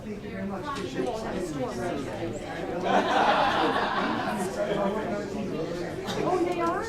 Thank you very much. Appreciate Oh, they are.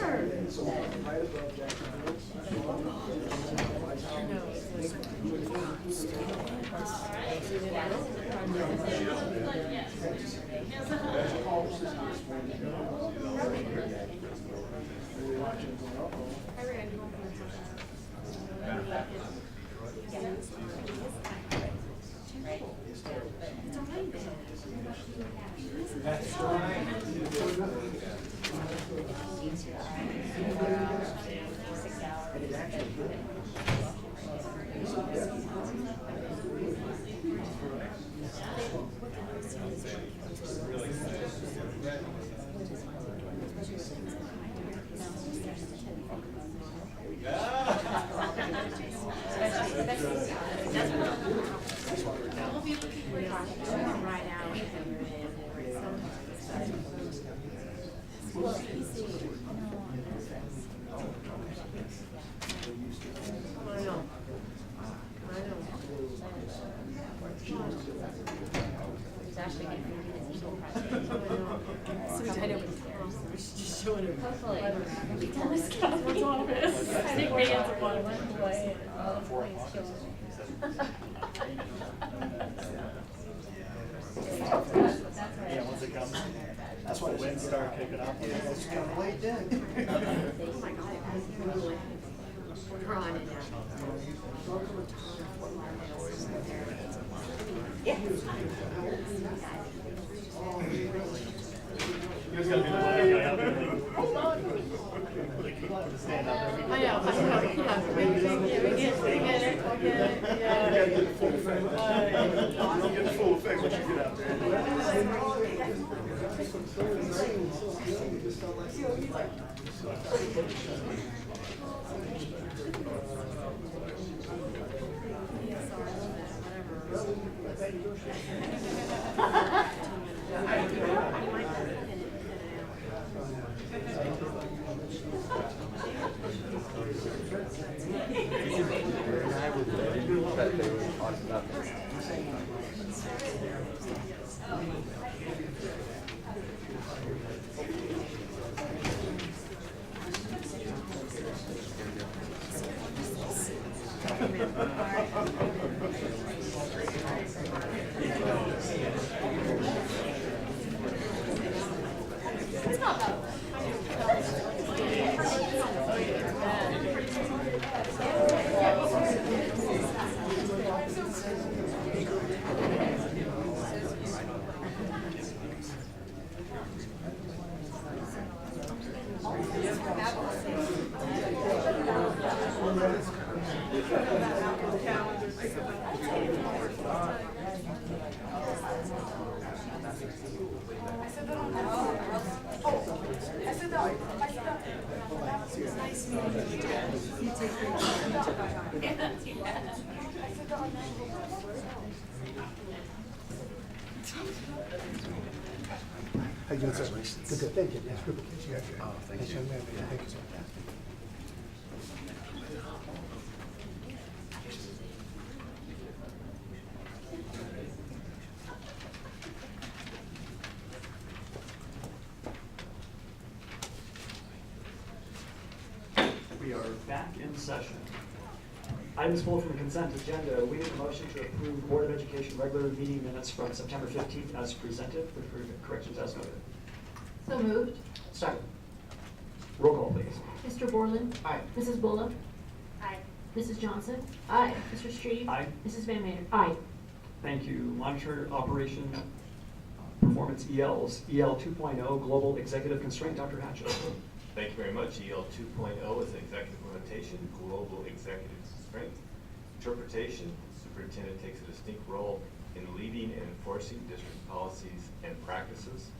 That's why the wind started kicking up. It's kind of late then. Oh my God. We're on it now. Yeah. You guys gotta be the lucky guy out there. Hold on. Like, you want to stand up there. I know. We get it. You gotta get the full effect. You don't get the full effect once you get out there. How you doing, sir? Good, thank you. Yes, good. Oh, thank you. Thank you, sir. We are back in session. Items pulled from the consent agenda. We need a motion to approve Board of Education regular meeting minutes from September 15th as presented with corrections as noted. So moved. Second. Roll call, please. Mr. Borland? Aye. Mrs. Bullock? Aye. Mrs. Johnson? Aye. Mr. Strebe? Aye. Mrs. Van Maner? Aye. Thank you. Monitor operation performance ELs. EL 2.0 Global Executive Constraint. Dr. Hatchell. Thank you very much. EL 2.0 is an executive limitation, global executive constraint. Interpretation, superintendent takes a distinct role in leading and enforcing district policies and practices.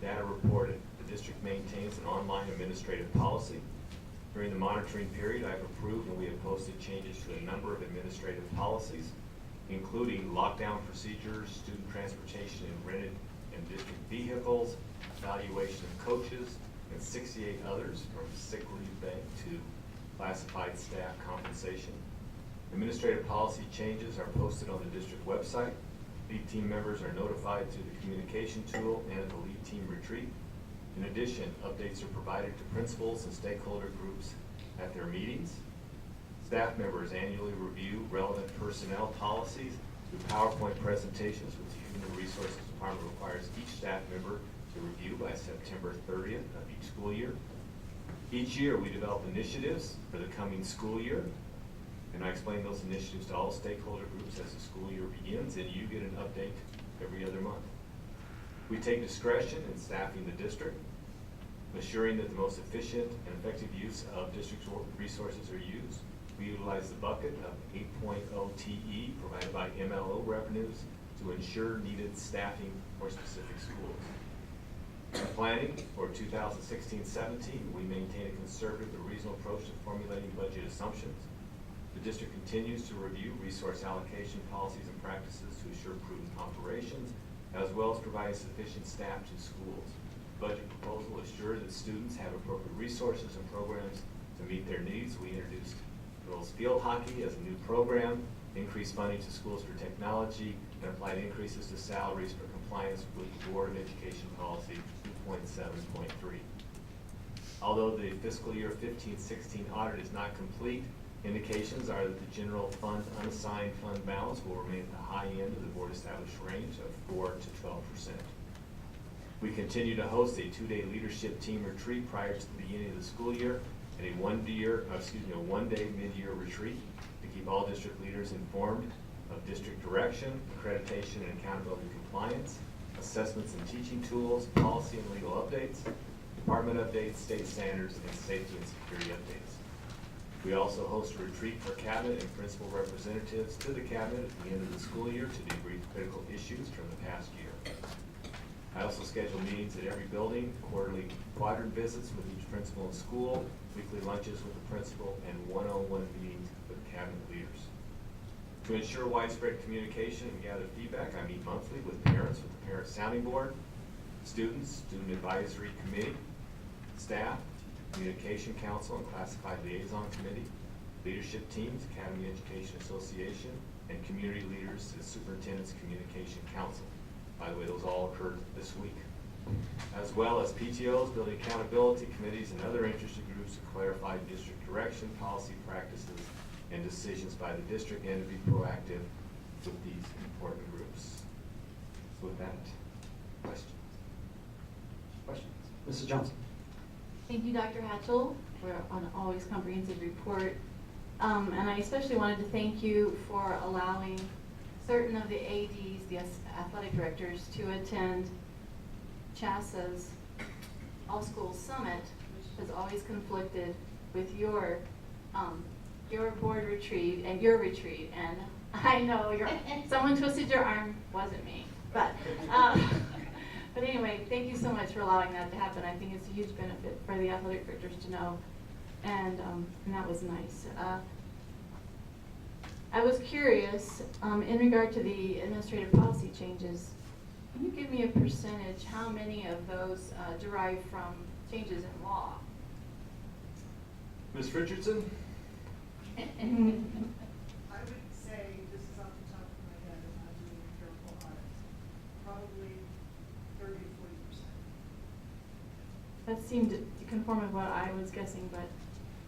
Data reported, the district maintains an online administrative policy. During the monitoring period, I've approved and we have posted changes to a number of administrative policies, including lockdown procedures, student transportation in rented and district vehicles, evaluation of coaches, and 68 others, from sick leave bank to classified staff compensation. Administrative policy changes are posted on the district website. Lead team members are notified through the communication tool and at the lead team retreat. In addition, updates are provided to principals and stakeholder groups at their meetings. Staff members annually review relevant personnel policies through PowerPoint presentations, which the Human Resources Department requires each staff member to review by September 30th of each school year. Each year, we develop initiatives for the coming school year, and I explain those initiatives to all stakeholder groups as the school year begins, and you get an update every other month. We take discretion in staffing the district, assuring that the most efficient and effective use of district resources are used. We utilize the bucket of 8.0 TE provided by MLO revenues to ensure needed staffing for specific schools. In planning for 2016-17, we maintain a conservative but reasonable approach to formulating budget assumptions. The district continues to review resource allocation policies and practices to ensure prudent operations, as well as providing sufficient staff to schools. The budget proposal assures that students have appropriate resources and programs to meet their needs. We introduced girls field hockey as a new program, increased funding to schools for technology, and applied increases to salaries for compliance with the Board of Education Policy 2.7.3. Although the fiscal year 15-16 audit is not complete, indications are that the general fund unassigned fund balance will remain at the high end of the board established range of 4 to 12%. We continue to host a 2-day leadership team retreat prior to the beginning of the school year and a one-day mid-year retreat to keep all district leaders informed of district direction, accreditation and accountability compliance, assessments and teaching tools, policy and legal updates, department updates, state standards, and safety and security updates. We also host a retreat for cabinet and principal representatives to the cabinet at the end of the school year to debrief critical issues from the past year. I also schedule meetings at every building, quarterly quadrant visits with each principal and school, weekly lunches with the principal, and one-on-one meetings with cabinet leaders. To ensure widespread communication and gather feedback, I meet monthly with parents with the Parent Sounding Board, students, Student Advisory Committee, staff, Communication Council and Classified Liaison Committee, leadership teams, Academy Education Association, and community leaders to the Superintendent's Communication Council. By the way, those all occurred this week. As well as PTOs, building accountability committees, and other interested groups to clarify district direction, policy practices, and decisions by the district, and to be proactive with these important groups. So with that, questions? Questions? Mrs. Johnson? Thank you, Dr. Hatchell, for an always comprehensive report. And I especially wanted to thank you for allowing certain of the ADs, the athletic directors, to attend CHASA's All-School Summit, which has always conflicted with your board retreat and your retreat. And I know someone twisted your arm, wasn't me. But anyway, thank you so much for allowing that to happen. I think it's a huge benefit for the athletic directors to know, and that was nice. I was curious, in regard to the administrative policy changes, can you give me a percentage, how many of those derive from changes in law? Ms. Richardson? I would say, this is off the top of my head, I'm not doing a careful audit, probably 30 to 40%. That seemed to conform with what I was guessing, but,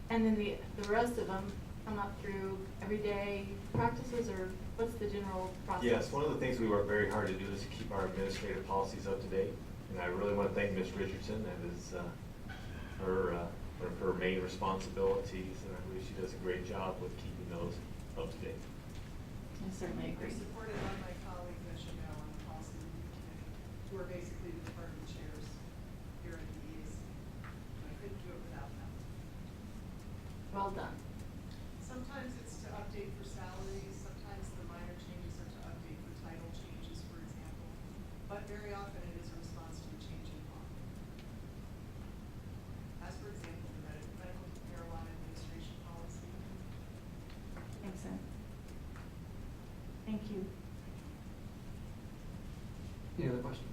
and then the rest of them come up through everyday practices, or what's the general process? Yes, one of the things we work very hard to do is to keep our administrative policies up to date. And I really want to thank Ms. Richardson. That is one of her main responsibilities, and I believe she does a great job with keeping those up to date. I certainly We're agree. supported by my colleagues, as you know, on the policy review committee, who are basically the department chairs here at the EAC. I couldn't do it without them. Well done. Sometimes it's to update for salaries, sometimes the minor changes are to update for title changes, for example. But very often it is a response to a change in law. As for example, the medical marijuana administration policy. Makes sense. Thank you. Any other questions?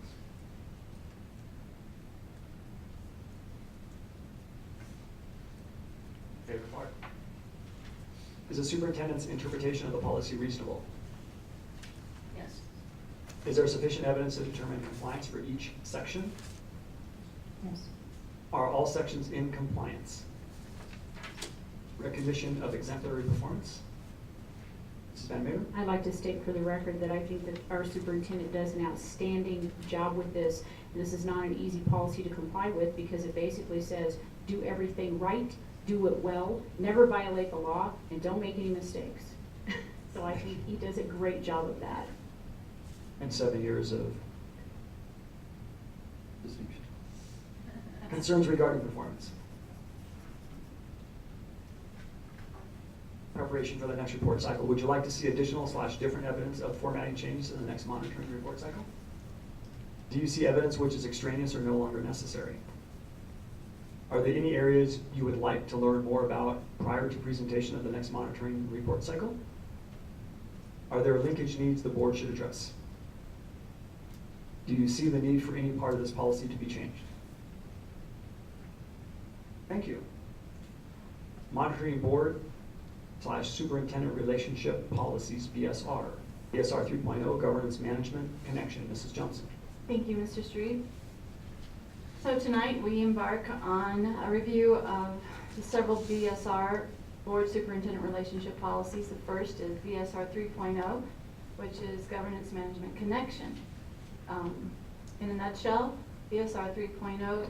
Favorite part? Is the superintendent's interpretation of the policy reasonable? Yes. Is there sufficient evidence to determine compliance for each section? Yes. Are all sections in compliance? Recognition of exemplary performance? Mrs. Van Meter? I'd like to state for the record that I think that our superintendent does an outstanding job with this. This is not an easy policy to comply with because it basically says, do everything right, do it well, never violate the law, and don't make any mistakes. So I think he does a great job of that. And 7 years of distinction. Concerns regarding performance? Preparation for the next report cycle. Would you like to see additional / different evidence of formatting changes in the next monitoring report cycle? Do you see evidence which is extraneous or no longer necessary? Are there any areas you would like to learn more about prior to presentation of the next monitoring report cycle? Are there linkage needs the board should address? Do you see the need for any part of this policy to be changed? Thank you. Monitoring board / superintendent relationship policies, BSR. BSR 3.0, governance management connection. Mrs. Johnson. Thank you, Mr. Street. So tonight we embark on a review of the several BSR, Board Superintendent Relationship Policies. The first is BSR 3.0, which is Governance Management Connection. In a nutshell, BSR 3.0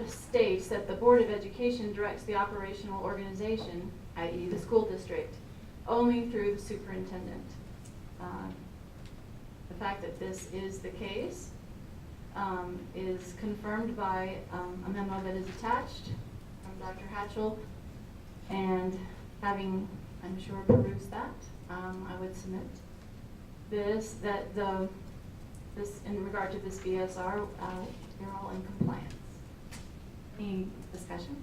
states that the Board of Education directs the operational organization, i.e. the school district, only through the superintendent. The fact that this is the case is confirmed by a memo that is attached from Dr. Hatchell, and having, I'm sure, perused that, I would submit this, in regard to this BSR, you're all in compliance. Any discussion?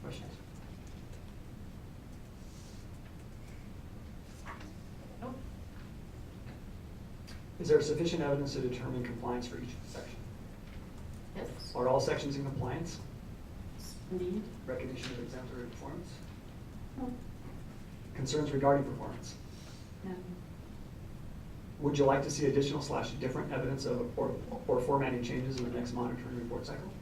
Questions? Nope. Is there sufficient evidence to determine compliance for each section? Yes. Are all sections in compliance? Indeed. Recognition of exemplary performance? No. Concerns regarding performance? No. Would you like to see additional / different evidence of or formatting changes in the next monitoring report cycle?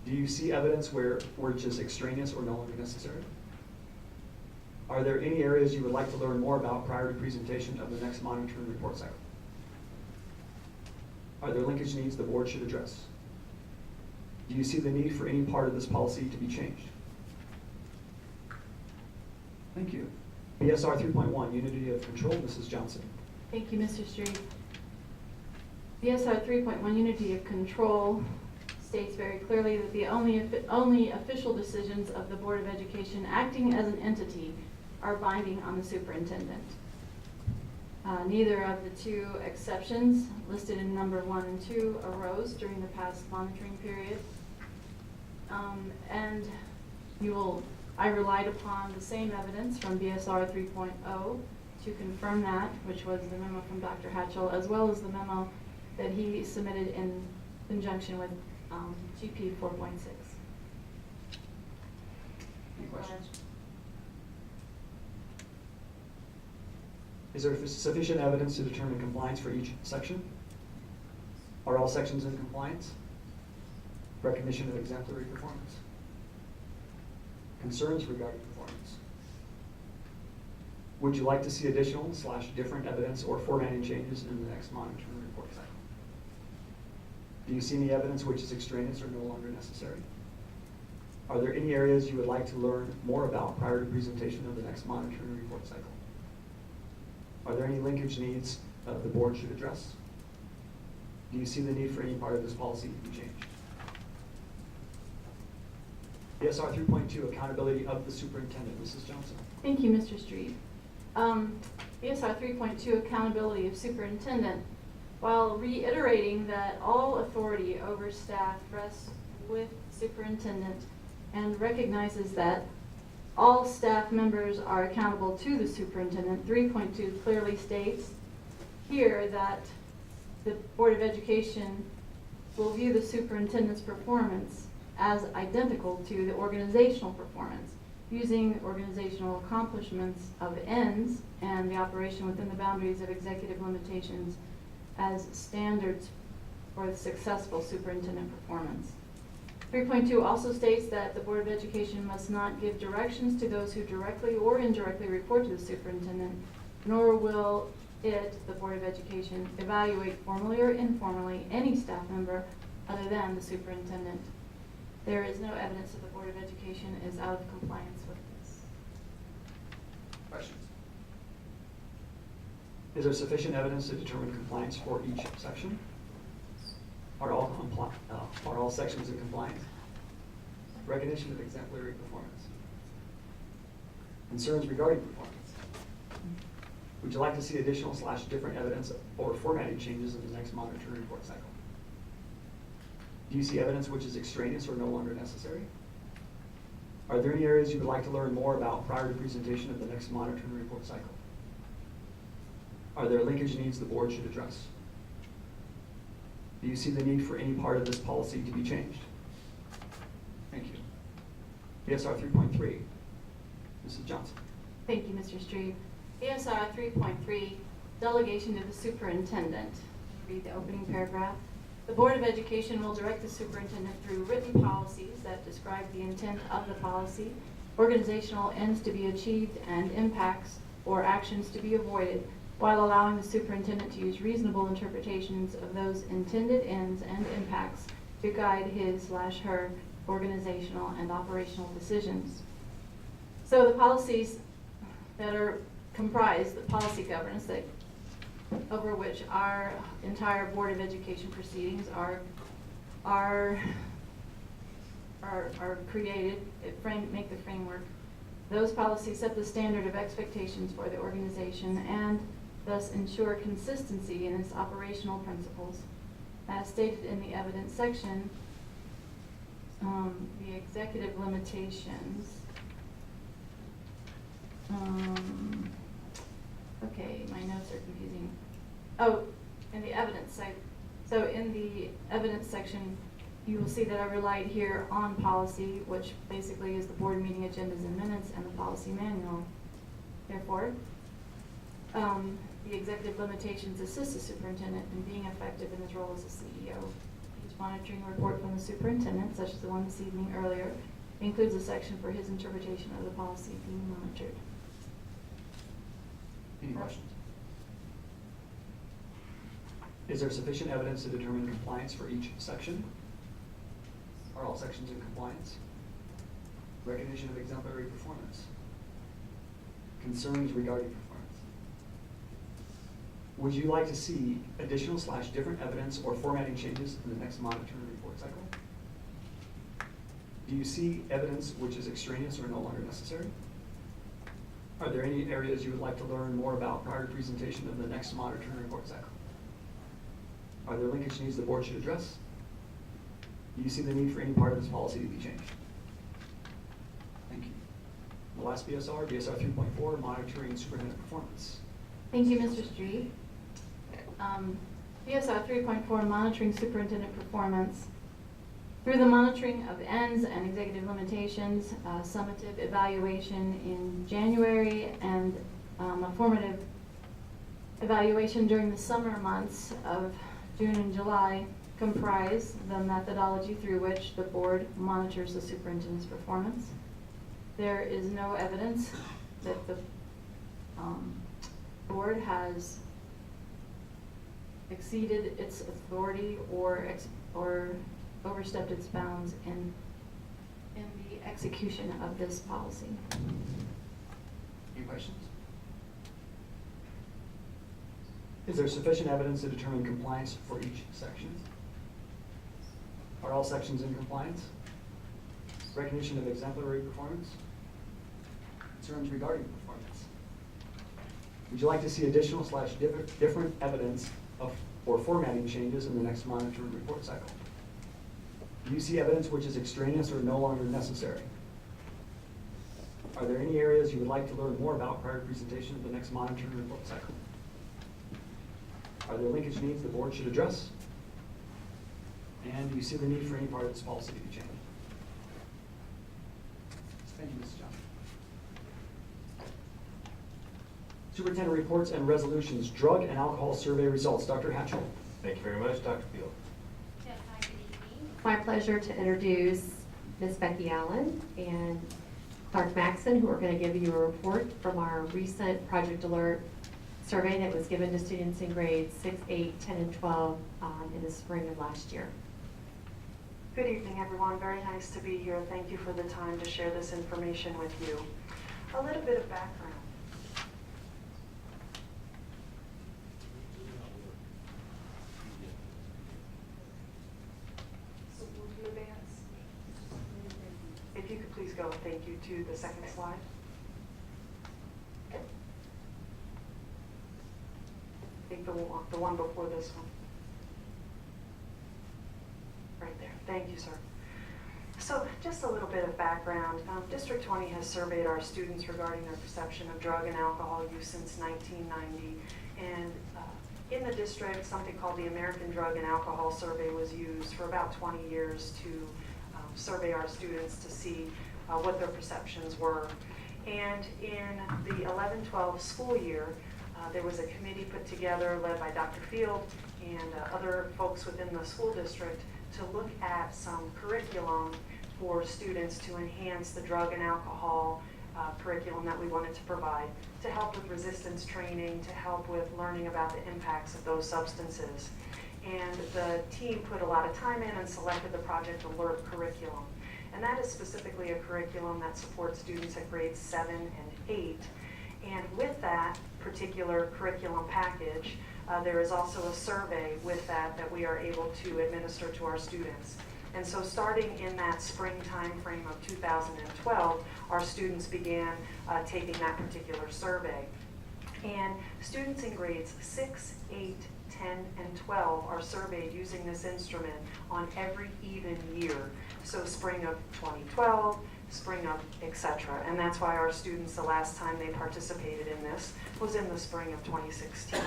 Do you see evidence which is extraneous or no longer necessary? Are there any areas you would like to learn more about prior to presentation of the next monitoring report cycle? Are there linkage needs the board should address? Do you see the need for any part of this policy to be changed? Thank you. BSR 3.1, Unity of Control, Mrs. Johnson. Thank you, Mr. Street. BSR 3.1 Unity of Control states very clearly that the only official decisions of the Board of Education acting as an entity are binding on the superintendent. Neither of the two exceptions listed in number 1 and 2 arose during the past monitoring period. And I relied upon the same evidence from BSR 3.0 to confirm that, which was the memo from Dr. Hatchell, as well as the memo that he submitted in conjunction with GP 4.6. Any questions? Is there sufficient evidence to determine compliance for each section? Are all sections in compliance? Recognition of exemplary performance? Concerns regarding performance? Would you like to see additional / different evidence or formatting changes in the next monitoring report cycle? Do you see any evidence which is extraneous or no longer necessary? Are there any areas you would like to learn more about prior to presentation of the next monitoring report cycle? Are there any linkage needs the board should address? Do you see the need for any part of this policy to be changed? BSR 3.2, accountability of the superintendent. Mrs. Johnson. Thank you, Mr. Street. BSR 3.2, accountability of superintendent, while reiterating that all authority over staff rests with superintendent and recognizes that all staff members are accountable to the superintendent, 3.2 clearly states here that the Board of Education will view the superintendent's performance as identical to the organizational performance. using organizational accomplishments of ends and the operation within the boundaries of executive limitations as standards for the successful superintendent performance. 3.2 also states that the Board of Education must not give directions to those who directly or indirectly report to the superintendent, nor will it, the Board of Education, evaluate formally or informally any staff member other than the superintendent. There is no evidence that the Board of Education is out of compliance with this. Questions? Is there sufficient evidence to determine compliance for each section? Are all sections in compliance? Recognition of exemplary performance. Concerns regarding performance. Would you like to see additional / different evidence or formatting changes in the next monitoring report cycle? Do you see evidence which is extraneous or no longer necessary? Are there any areas you would like to learn more about prior to presentation of the next monitoring report cycle? Are there linkage needs the board should address? Do you see the need for any part of this policy to be changed? Thank you. BSR 3.3, Mrs. Johnson. Thank you, Mr. Strebe. BSR 3.3, delegation to the superintendent. Read the opening paragraph. The Board of Education will direct the superintendent through written policies that describe the intent of the policy, organizational ends to be achieved, and impacts or actions to be avoided, while allowing the superintendent to use reasonable interpretations of those intended ends and impacts to guide his/her organizational and operational decisions. So the policies that are comprised, the policy governance that over which our entire Board of Education proceedings are created, make the framework. Those policies set the standard of expectations for the organization and thus ensure consistency in its operational principles. As stated in the evidence section, the executive limitations. Okay, my notes are confusing. Oh, in the evidence so in the evidence section, you will see that I relied here on policy, which basically is the board meeting agendas and minutes and the policy manual. Therefore, the executive limitations assist the superintendent in being effective in his role as a CEO. Each monitoring report from the superintendent, such as the one this evening earlier, includes a section for his interpretation of the policy being monitored. Any questions? Is there sufficient evidence to determine compliance for each section? Are all sections in compliance? Recognition of exemplary performance. Concerns regarding performance. Would you like to see additional / different evidence or formatting changes in the next monitoring report cycle? Do you see evidence which is extraneous or no longer necessary? Are there any areas you would like to learn more about prior to presentation of the next monitoring report cycle? Are there linkage needs the board should address? Do you see the need for any part of this policy to be changed? Thank you. The last BSR, BSR 3.4, monitoring superintendent performance. Thank you, Mr. Strebe. BSR 3.4, monitoring superintendent performance. Through the monitoring of ends and executive limitations, summative evaluation in January, and a formative evaluation during the summer months of June and July, comprise the methodology through which the board monitors the superintendent's performance. There is no evidence that the board has exceeded its authority or overstepped its bounds in the execution of this policy. Any questions? Is there sufficient evidence to determine compliance for each section? Are all sections in compliance? Recognition of exemplary performance? Concerns regarding performance? Would you like to see additional / different evidence or formatting changes in the next monitoring report cycle? Do you see evidence which is extraneous or no longer necessary? Are there any areas you would like to learn more about prior to presentation of the next monitoring report cycle? Are there linkage needs the board should address? And do you see the need for any part of this policy to be changed? Thank you, Mrs. Johnson. Superintendent reports and resolutions, drug and alcohol survey results. Dr. Hatchell. Thank you very much, Dr. Beal. Yes, hi, good evening. It's my pleasure to introduce Ms. Becky Allen and Clark Maxon, who are going to give you a report from our recent Project Alert survey that was given to students in grades 6, 8, 10, and 12 in the spring of last year. Good evening, everyone. Very nice to be here. Thank you for the time to share this information with you. A little bit of background. So will you advance? If you could please go, thank you, to the second slide. I think the one before this one. Right there. Thank you, sir. So just a little bit of background. District 20 has surveyed our students regarding their perception of drug and alcohol use since 1990. And in the district, something called the American Drug and Alcohol Survey was used for about 20 years to survey our students to see what their perceptions were. And in the 11-12 school year, there was a committee put together led by Dr. Field and other folks within the school district to look at some curriculum for students to enhance the drug and alcohol curriculum that we wanted to provide, to help with resistance training, to help with learning about the impacts of those substances. And the team put a lot of time in and selected the Project Alert curriculum. And that is specifically a curriculum that supports students at grades 7 and 8. And with that particular curriculum package, there is also a survey with that we are able to administer to our students. And so starting in that spring time frame of 2012, our students began taking that particular survey. And students in grades 6, 8, 10, and 12 are surveyed using this instrument on every even year. So spring of 2012, spring of etc. And that's why our students, the last time they participated in this was in the spring of 2016.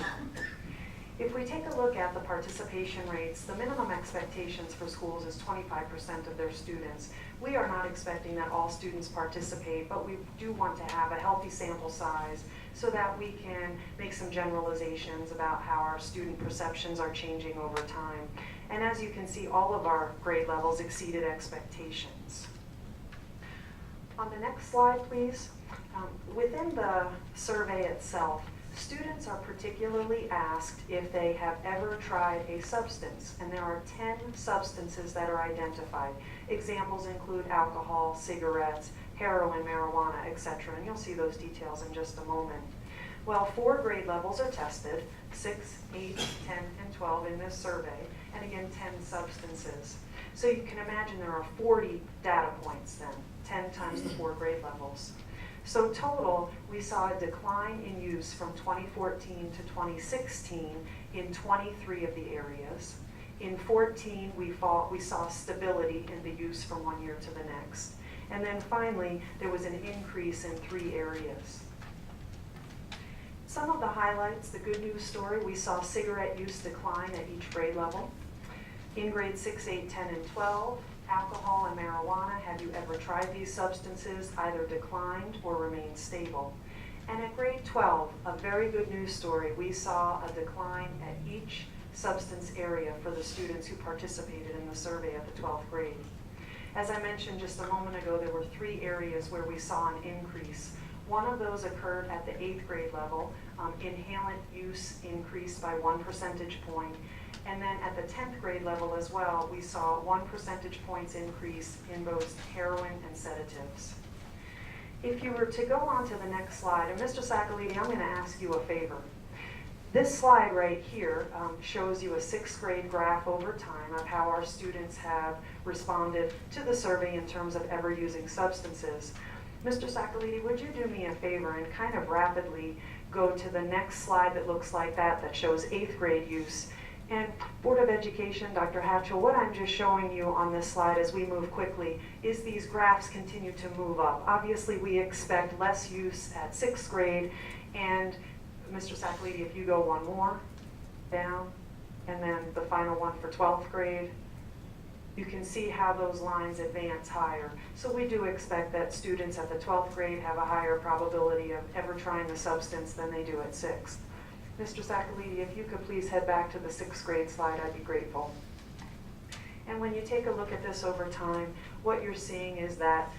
If we take a look at the participation rates, the minimum expectations for schools is 25% of their students. We are not expecting that all students participate, but we do want to have a healthy sample size so that we can make some generalizations about how our student perceptions are changing over time. And as you can see, all of our grade levels exceeded expectations. On the next slide, please. Within the survey itself, students are particularly asked if they have ever tried a substance, and there are 10 substances that are identified. Examples include alcohol, cigarettes, heroin, marijuana, etc., and you'll see those details in just a moment. Well, 4 grade levels are tested, 6, 8, 10, and 12 in this survey, and again, 10 substances. So you can imagine there are 40 data points then, 10 times the 4 grade levels. So total, we saw a decline in use from 2014 to 2016 in 23 of the areas. In 14, we saw stability in the use from one year to the next. And then finally, there was an increase in 3 areas. Some of the highlights, the good news story, we saw cigarette use decline at each grade level. In grades 6, 8, 10, and 12, alcohol and marijuana, have you ever tried these substances, either declined or remained stable. And at grade 12, a very good news story, we saw a decline at each substance area for the students who participated in the survey at the 12th grade. As I mentioned just a moment ago, there were 3 areas where we saw an increase. One of those occurred at the 8th grade level. Inhalant use increased by 1 percentage point. And then at the 10th grade level as well, we saw 1 percentage points increase in both heroin and sedatives. If you were to go on to the next slide, and Mr. Sacaliti, I'm going to ask you a favor. This slide right here shows you a 6th grade graph over time of how our students have responded to the survey in terms of ever using substances. Mr. Sacaliti, would you do me a favor and kind of rapidly go to the next slide that looks like that shows 8th grade use? And Board of Education, Dr. Hatchell, what I'm just showing you on this slide as we move quickly is these graphs continue to move up. Obviously, we expect less use at 6th grade, and Mr. Sacaliti, if you go one more, down, and then the final one for 12th grade, you can see how those lines advance higher. So we do expect that students at the 12th grade have a higher probability of ever trying the substance than they do at 6th. Mr. Sacalidi, if you could please head back to the 6th grade slide, I'd be grateful. And when you take a look at this over time, what you're seeing is that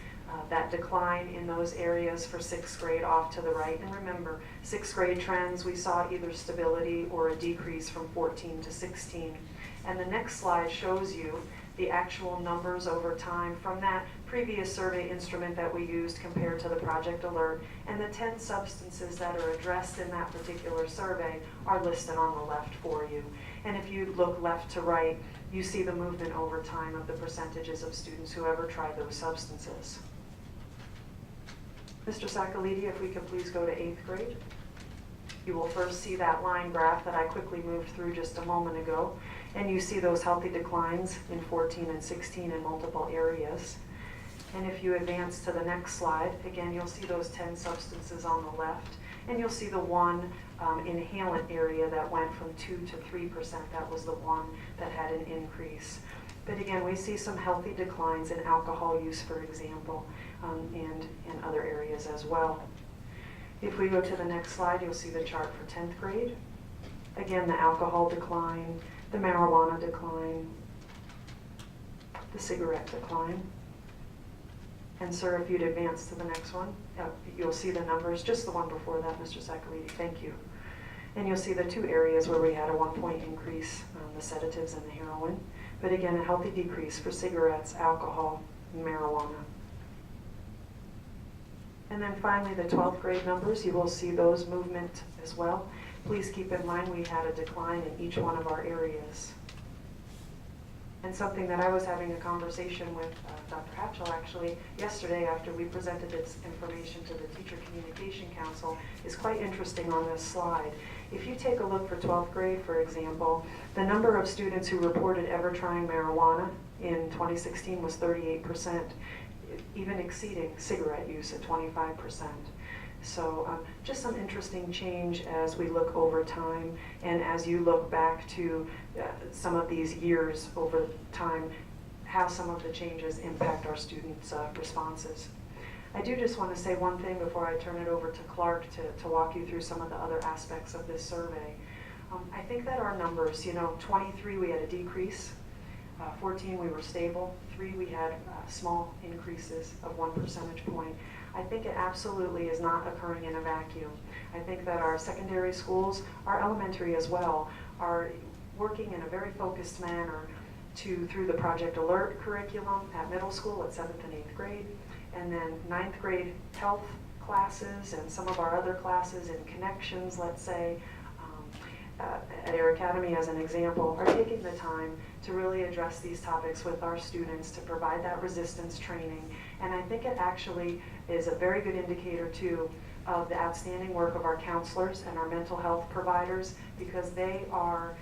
that decline in those areas for 6th grade off to the right. And remember, 6th grade trends, we saw either stability or a decrease from 14 to 16. And the next slide shows you the actual numbers over time from that previous survey instrument that we used compared to the Project Alert. And the 10 substances that are addressed in that particular survey are listed on the left for you. And if you look left to right, you see the movement over time of the percentages of students who ever tried those substances. Mr. Sacalidi, if we could please go to 8th grade. You will first see that line graph that I quickly moved through just a moment ago, and you see those healthy declines in 14 and 16 in multiple areas. And if you advance to the next slide, again, you'll see those 10 substances on the left, and you'll see the one inhalant area that went from 2 to 3%. That was the one that had an increase. But again, we see some healthy declines in alcohol use, for example, and in other areas as well. If we go to the next slide, you'll see the chart for 10th grade. Again, the alcohol decline, the marijuana decline, the cigarette decline. And sir, if you'd advance to the next one, you'll see the numbers, just the one before that, Mr. Sacalidi, thank you. And you'll see the 2 areas where we had a 1-point increase, the sedatives and the heroin. But again, a healthy decrease for cigarettes, alcohol, and marijuana. And then finally, the 12th grade numbers, you will see those movement as well. Please keep in mind we had a decline in each one of our areas. And something that I was having a conversation with Dr. Hatchell actually yesterday after we presented this information to the Teacher Communication Council is quite interesting on this slide. If you take a look for 12th grade, for example, the number of students who reported ever trying marijuana in 2016 was 38%, even exceeding cigarette use at 25%. So just some interesting change as we look over time and as you look back to some of these years over time, how some of the changes impact our students' responses. I do just want to say one thing before I turn it over to Clark to walk you through some of the other aspects of this survey. I think that our numbers, 23 we had a decrease, 14 we were stable, 3 we had small increases of 1 percentage point. I think it absolutely is not occurring in a vacuum. I think that our secondary schools, our elementary as well, are working in a very focused manner through the Project Alert curriculum at middle school at 7th and 8th grade, and then 9th grade health classes and some of our other classes in connections, let's say, at Air Academy as an example, are taking the time to really address these topics with our students to provide that resistance training. And I think it actually is a very good indicator too of the outstanding work of our counselors and our mental health providers, because they are